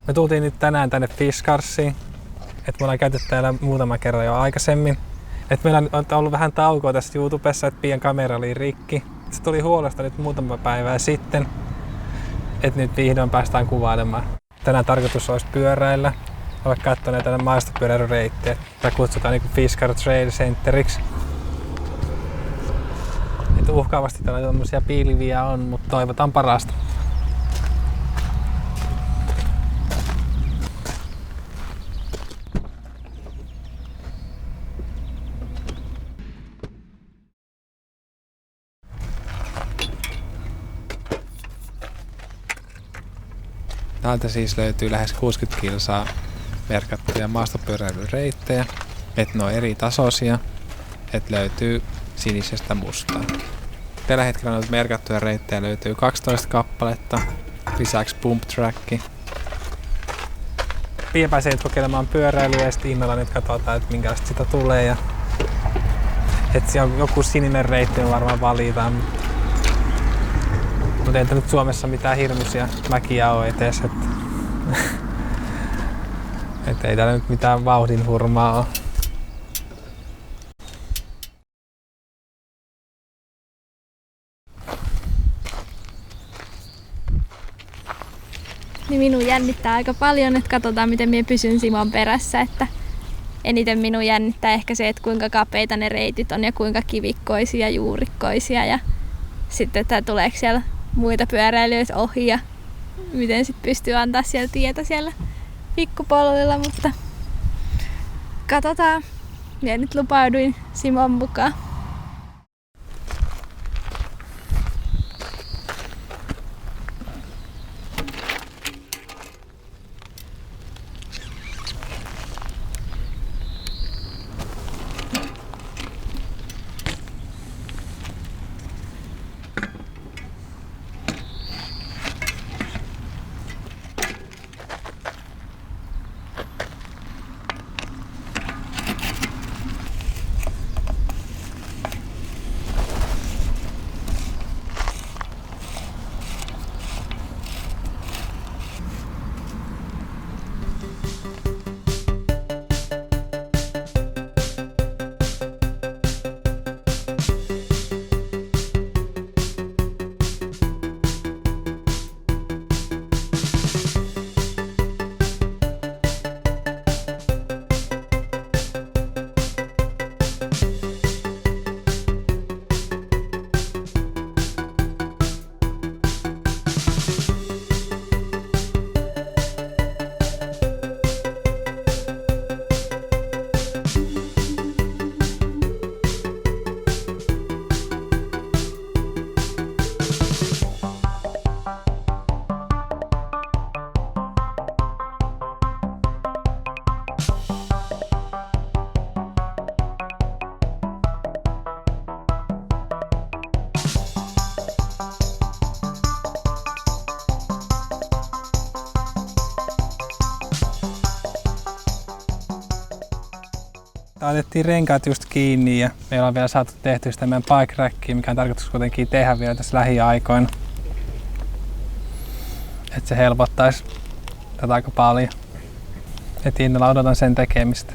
Me tultiin nyt tänään tänne Fiskars-iin. Me ollaan käyty täällä muutama kerran jo aikaisemmin. Meillä on ollut vähän taukoa tässä YouTubessa, että Pian kamera oli rikki. Se tuli huolesta nyt muutama päivää sitten. Nyt vihdoin päästään kuvailemaan. Tänään tarkoitus olisi pyöräillä. Olla katsoa näitä maastopyöräilyreittejä. Tätä kutsutaan niin Fiskars Trail Centeriksi. Uhkaavasti täällä tämmöisiä pilviä on, mutta toivotaan parasta. Täältä siis löytyy lähes 60 kilsaa merkattuja maastopyöräilyreittejä. Ne on eri tasoisia. Löytyy sinisestä mustaan. Tällä hetkellä noita merkattuja reittejä löytyy 12 kappaletta. Lisäksi pump track. Pia pääsee nyt kokeilemaan pyöräilyä ja sitten innalla nyt katsotaan, että minkälaista sitä tulee. Ja siellä on joku sininen reitti, me varmaan valitaan. Mutta ei nyt Suomessa mitään hirmuisia mäkiä ole etes. Ei täällä nyt mitään vauhdin hurmaa ole. Niin minun jännittää aika paljon, että katsotaan miten minä pysyn Simon perässä. Että eniten minun jännittää ehkä se, että kuinka kapeita ne reitit on ja kuinka kivikkoisia ja juurikkoisia. Ja sitten, että tuleeko siellä muita pyöräilijöitä ohi ja miten sitten pystyy antaa siellä tietä siellä pikkupoluilla. Mutta katsotaan. Minä nyt lupauduin Simon mukaan. Otettiin renkaat just kiinni ja meillä on vielä saatu tehtyä sitä meidän bike rackia, mikä on tarkoitus kuitenkin tehdä vielä tässä lähiaikoina. Että se helpottaisi tätä aika paljon. Et innolla odotan sen tekemistä.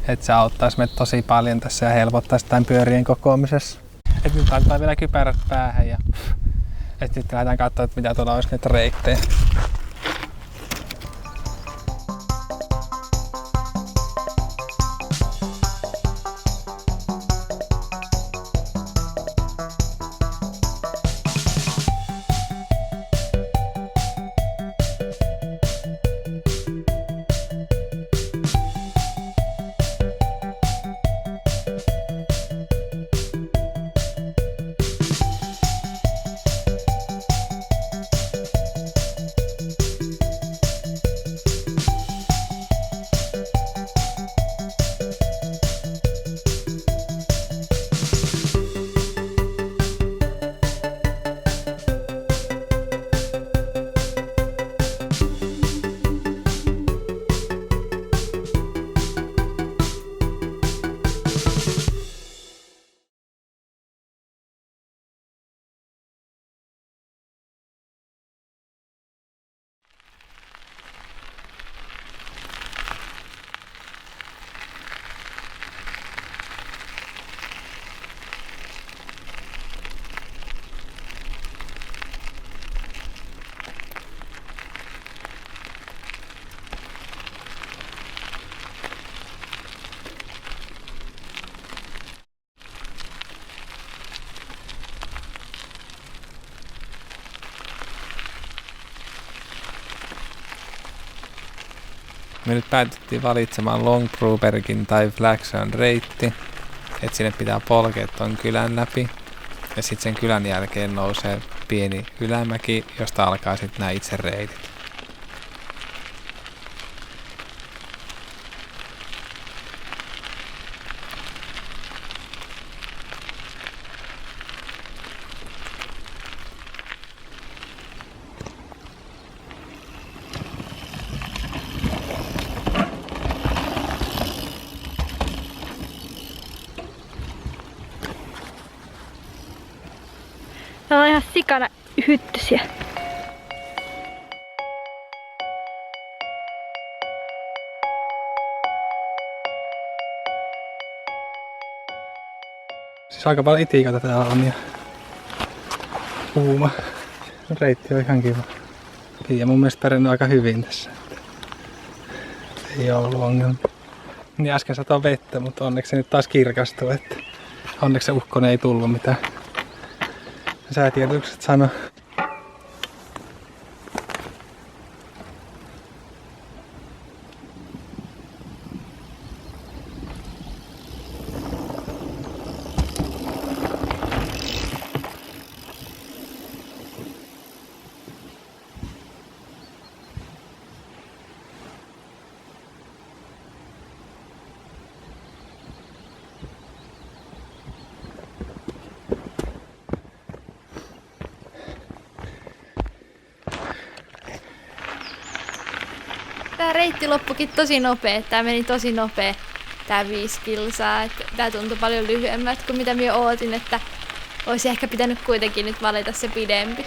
Että se auttaisi meitä tosi paljon tässä ja helpottaisi tämän pyörien kokoamisessa. Et nyt laitetaan vielä kypärät päähän ja nyt lähdetään katsomaan, että mitä tuolla olisi näitä reittejä. Me nyt päätettiin valitsemaan Långbrobergin tai Flagsjön reitti, että sinne pitää polkea ton kylän läpi. Ja sitten sen kylän jälkeen nousee pieni ylämäki, josta alkaa sitten nämä itse reitit. Ne on ihan sikana hyttysiä. Siis aika paljon itikoita täällä on ja kuuma. Reitti on ihan kiva. Pia mun mielestä pärjännyt aika hyvin tässä. Ei oo ollut ongelma. Niin äsken satoi vettä, mutta onneksi se nyt taas kirkastuu, että onneksi se ukkonen ei tullut mitään. Säätiedotukset sano. Tää reitti loppukin tosi nopea. Tää meni tosi nopea, tää 5 kilsaa. Tää tuntui paljon lyhyemmältä kuin mitä minä ootin, että olisi ehkä pitänyt kuitenkin nyt valita se pidempi.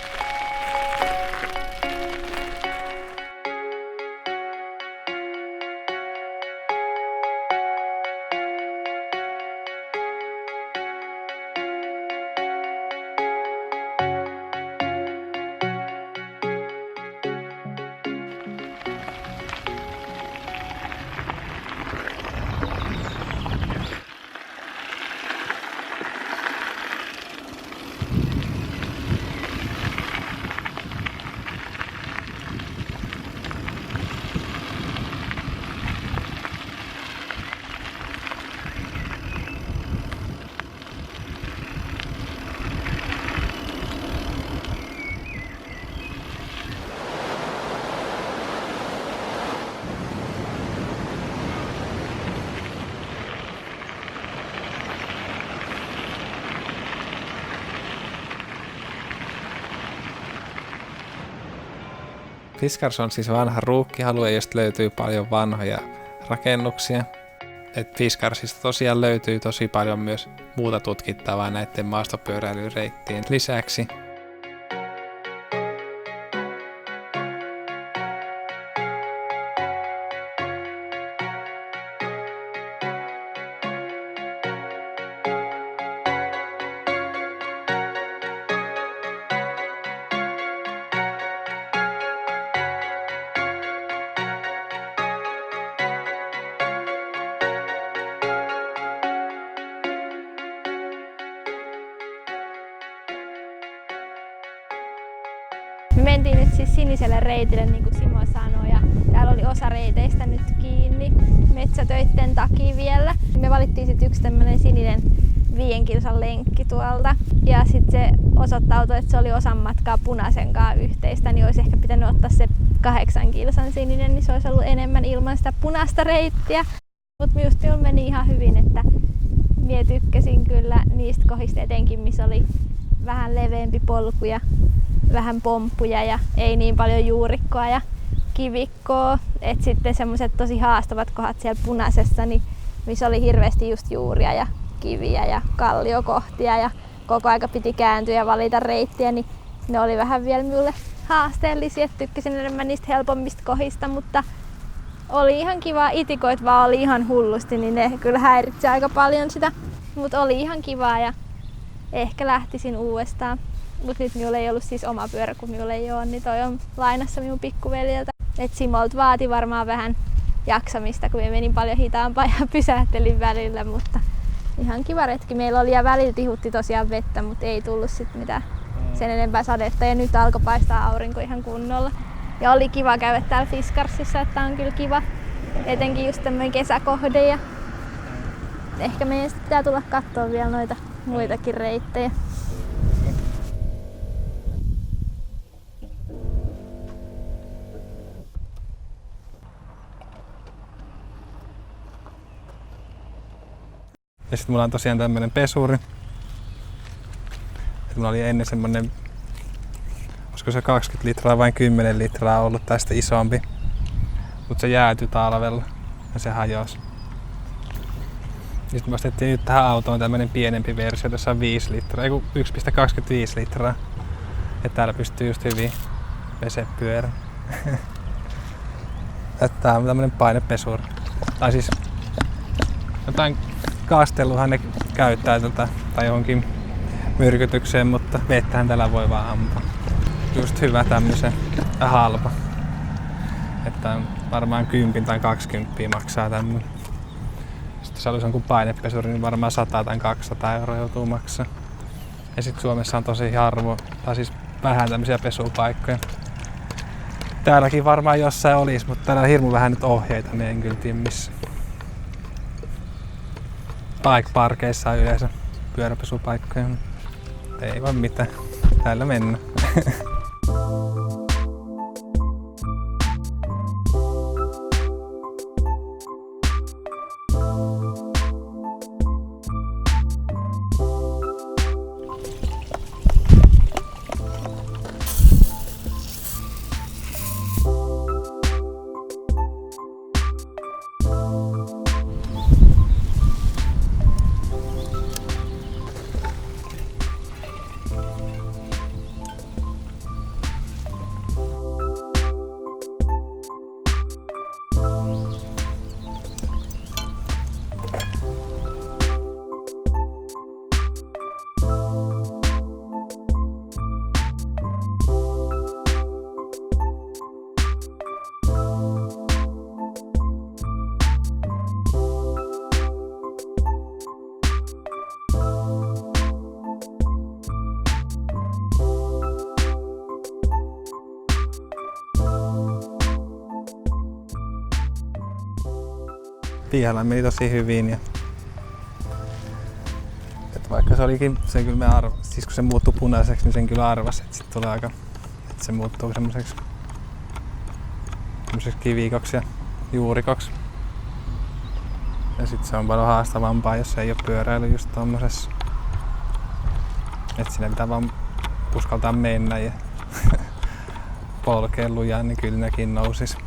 Fiskars on siis vanha ruukkialue, josta löytyy paljon vanhoja rakennuksia. Fiskarsista tosiaan löytyy tosi paljon myös muuta tutkittavaa näiden maastopyöräilyreittien lisäksi. Me mentiin nyt siis siniselle reitille, niin kuin Simo sanoi, ja täällä oli osa reiteistä nyt kiinni metsätöitten takia vielä. Me valittiin sitten yksi tämmöinen sininen 5 kilsan lenkki tuolta, ja sitten se osoittautui, että se oli osan matkaa punaisen kanssa yhteistä, niin olisi ehkä pitänyt ottaa se 8 kilsan sininen, niin se olisi ollut enemmän ilman sitä punaista reittiä. Mutta minusta meni ihan hyvin, että minä tykkäsin kyllä niistä kohdista etenkin, missä oli vähän leveämpi polku ja vähän pomppuja ja ei niin paljon juurikkoa ja kivikkoa. Et sitten semmoiset tosi haastavat kohdat siellä punaisessa, niin missä oli hirveästi just juuria ja kiviä ja kalliokohtia ja koko aika piti kääntyä ja valita reittiä, niin ne oli vähän vielä minulle haasteellisia. Tykkäsin enemmän niistä helpommista kohdista, mutta oli ihan kiva. Itikoit vaan oli ihan hullusti, niin ne kyllä häiritsi aika paljon sitä. Mutta oli ihan kivaa ja ehkä lähtisin uudestaan. Mutta nyt minulla ei ollut siis oma pyörä, kun minulla ei ole, niin toi on lainassa minun pikkuveljeltä. Et Simolta vaati varmaan vähän jaksamista, kun minä menin paljon hitaampaa ja pysähtelin välillä, mutta ihan kiva retki meillä oli ja välillä tihutti tosiaan vettä, mutta ei tullut sit mitään sen enempää sadetta ja nyt alkoi paistaa aurinko ihan kunnolla. Ja oli kiva käydä täällä Fiskarsissa, että on kyllä kiva Etenkin just tämmöinen kesäkohde ja ehkä meidän pitää tulla katsoa vielä noita muitakin reittejä. Ja sitten mulla on tosiaan tämmönen pesuri. Et mulla oli ennen semmonen, olisiko se 20 litraa vai 10 litraa ollut tästä isompi. Mut se jäätyi talvella ja se hajosi. Sitten me ostettiin nyt tähän autoon tämmönen pienempi versio, jossa on 5 litraa, ei kun 1,25 litraa. Ja täällä pystyy just hyvin pesepyörä. Tää on tämmönen painepesuri. Tai siis jotain kasteluhan ne käyttää tätä tai johonkin myrkytykseen, mutta vettähän tällä voi vaan ampua. Just hyvä tämmösen ja halpa. Että on varmaan 10 tai 20 maksaa tämmönen. Sitten jos olisi jonkun painepesuri, niin varmaan 100 tai 200 € joutuu maksaa. Ja sit Suomessa on tosi harvo, tai siis vähän tämmösiä pesupaikkoja. Täälläkin varmaan jossain olisi, mutta täällä on hirmu vähän nyt ohjeita, niin en kyllä tiedä missä. Bike-parkeissa on yleensä pyöräpesupaikkoja. Ei voi mitään. Täällä mennään. Pihalla meni tosi hyvin. Ja että vaikka se olikin, sen kyllä me siis kun se muuttui punaiseksi, niin sen kyllä arvasi, että sit tulee aika, että se muuttuu semmoiseksi kivikoksi ja juurikoksi. Ja sit se on paljon haastavampaa, jos ei oo pyöräily just tommosessa. Et sinne pitää vaan uskaltaa mennä ja polkea lujaa, niin kyllä nekin nousis.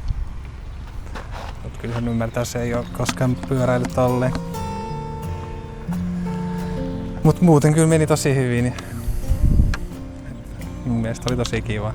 Mut kyllä sen ymmärtää, se ei oo koskaan pyöräily tolleen. Mut muuten kyllä meni tosi hyvin. Mun mielestä oli tosi kiva.